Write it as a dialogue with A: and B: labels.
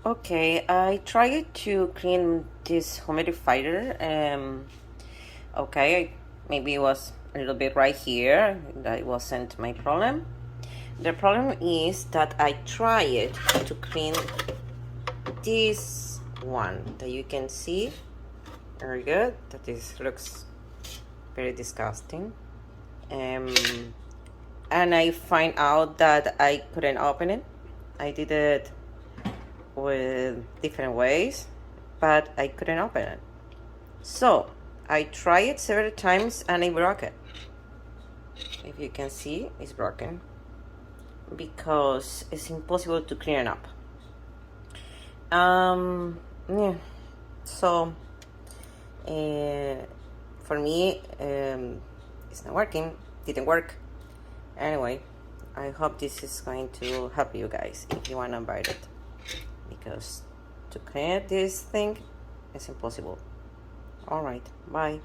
A: Okay, I tried to clean this humidifier. Okay, maybe it was a little bit right here. That wasn't my problem. The problem is that I tried to clean this one that you can see. Very good. That this looks very disgusting. And I find out that I couldn't open it. I did it with different ways, but I couldn't open it. So I tried it several times and I broke it. If you can see, it's broken because it's impossible to clean it up. Yeah. So for me, it's not working. Didn't work. Anyway, I hope this is going to help you guys if you wanna buy it, because to clean this thing is impossible. All right, bye.